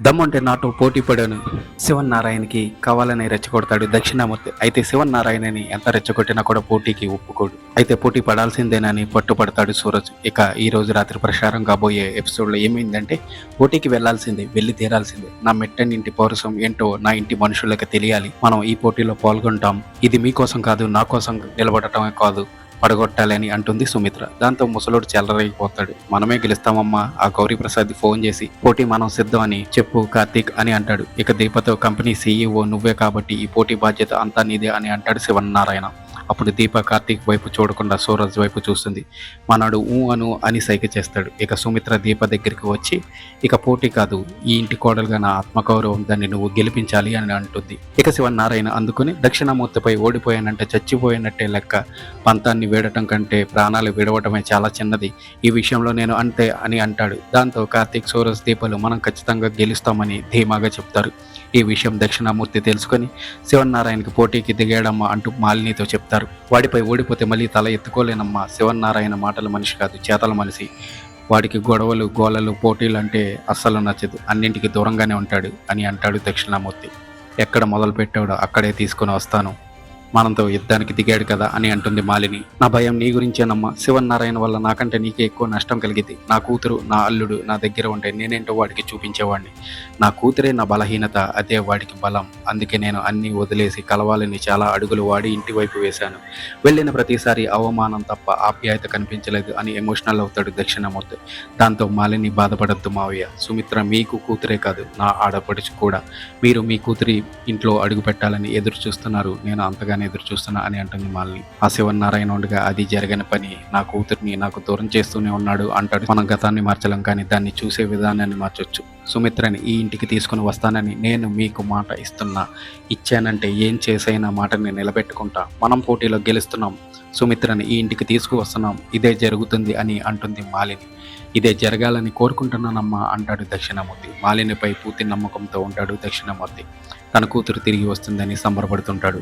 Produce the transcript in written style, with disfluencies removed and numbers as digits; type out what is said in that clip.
దమ్ముంటే నాతో పోటీ పడాను శివన్నారాయణకి కావాలని రెచ్చగొడతాడు దక్షిణామూర్తి. అయితే శివన్నారాయణని ఎంత రెచ్చగొట్టినా కూడా పోటీకి ఒప్పుకోడు. అయితే పోటీ పడాల్సిందేనని పట్టుపడతాడు సూరజ్. ఇక ఈ రోజు రాత్రి ప్రసారం కాబోయే ఎపిసోడ్లో ఏమైందంటే, పోటీకి వెళ్లాల్సిందే, వెళ్ళి తీరాల్సిందే. నా మెట్టనింటి పౌరుషం ఏంటో నా ఇంటి మనుషులకు తెలియాలి. మనం ఈ పోటీలో పాల్గొంటాం. ఇది మీకోసం కాదు, నా కోసం నిలబడటమే కాదు, పడగొట్టాలని అంటుంది సుమిత్ర. దాంతో ముసలోడు చెలరైపోతాడు. మనమే గెలుస్తామమ్మా, ఆ గౌరీ ప్రసాద్ ఫోన్ చేసి పోటీ మనం సిద్ధం అని చెప్పు కార్తీక్ అని అంటాడు. ఇక దీపతో కంపెనీ సీఈఓ నువ్వే కాబట్టి ఈ పోటీ బాధ్యత అంతా నీదే అని అంటాడు శివన్నారాయణ. అప్పుడు దీప కార్తీక్ వైపు చూడకుండా సూరజ్ వైపు చూస్తుంది. మనడు ఊ అను అని సైగ చేస్తాడు. ఇక సుమిత్ర దీప దగ్గరికి వచ్చి, ఇక పోటీ కాదు, ఈ ఇంటి కోడలుగా నా ఆత్మగౌరవం, దాన్ని నువ్వు గెలిపించాలి అని అంటుంది. ఇక శివనారాయణ అందుకుని, దక్షిణామూర్తిపై ఓడిపోయానంటే చచ్చిపోయినట్టే లెక్క, పంతాన్ని వీడటం కంటే ప్రాణాలు విడవటమే చాలా చిన్నది, ఈ విషయంలో నేను అంతే అని అంటాడు. దాంతో కార్తీక్, సూరజ్, దీపలు మనం ఖచ్చితంగా గెలుస్తామని ధీమాగా చెప్తారు. ఈ విషయం దక్షిణామూర్తి తెలుసుకొని శివనారాయణకి పోటీకి దిగాడమ్మా అంటూ మాలినితో చెప్తారు. వాడిపై ఓడిపోతే మళ్ళీ తల ఎత్తుకోలేనమ్మా, శివనారాయణ మాటల మనిషి కాదు, చేతల మనిషి. వాడికి గొడవలు, గోలలు, పోటీలు అంటే అస్సలు నచ్చదు, అన్నింటికి దూరంగానే ఉంటాడు అని అంటాడు దక్షిణామూర్తి. ఎక్కడ మొదలు పెట్టాడో అక్కడే తీసుకుని వస్తాను, మనంతో యుద్ధానికి దిగాడు కదా అని అంటుంది మాలిని. నా భయం నీ గురించేనమ్మా, శివనారాయణ వల్ల నాకంటే నీకే ఎక్కువ నష్టం కలిగింది. నా కూతురు, నా అల్లుడు నా దగ్గర ఉంటే నేనేంటో వాడికి చూపించేవాడిని. నా కూతురే నా బలహీనత, అదే వాడికి బలం. అందుకే నేను అన్నీ వదిలేసి కలవాలని చాలా అడుగులు వాడి ఇంటి వైపు వేశాను. వెళ్ళిన ప్రతిసారి అవమానం తప్ప ఆప్యాయత కనిపించలేదు అని ఎమోషనల్ అవుతాడు దక్షిణామూర్తి. దాంతో మాలిని, బాధపడద్దు మావయ్య, సుమిత్ర మీకు కూతురే కాదు, నా ఆడపడుచు కూడా. మీరు మీ కూతురి ఇంట్లో అడుగు పెట్టాలని ఎదురు చూస్తున్నారు, నేను అంతగా ఎదురు చూస్తున్నా అని అంటుంది మాలిని. ఆ శివనారాయణ ఉండగా అది జరగని పని, నా కూతుర్ని నాకు దూరం చేస్తూనే ఉన్నాడు అంటాడు. మనం గతాన్ని మార్చలేం, కానీ దాన్ని చూసే విధానాన్ని మార్చొచ్చు. సుమిత్రని ఈ ఇంటికి తీసుకుని వస్తానని నేను మీకు మాట ఇస్తున్నా. ఇచ్చానంటే ఏం చేసైనా మాటని నిలబెట్టుకుంటా. మనం పోటీలో గెలుస్తున్నాం, సుమిత్రని ఈ ఇంటికి తీసుకువస్తున్నాం, ఇదే జరుగుతుంది అని అంటుంది మాలిని. ఇదే జరగాలని కోరుకుంటున్నానమ్మా అంటాడు దక్షిణామూర్తి. మాలినిపై పూర్తి నమ్మకంతో ఉంటాడు దక్షిణామూర్తి. తన కూతురు తిరిగి వస్తుందని సంబరపడుతుంటాడు.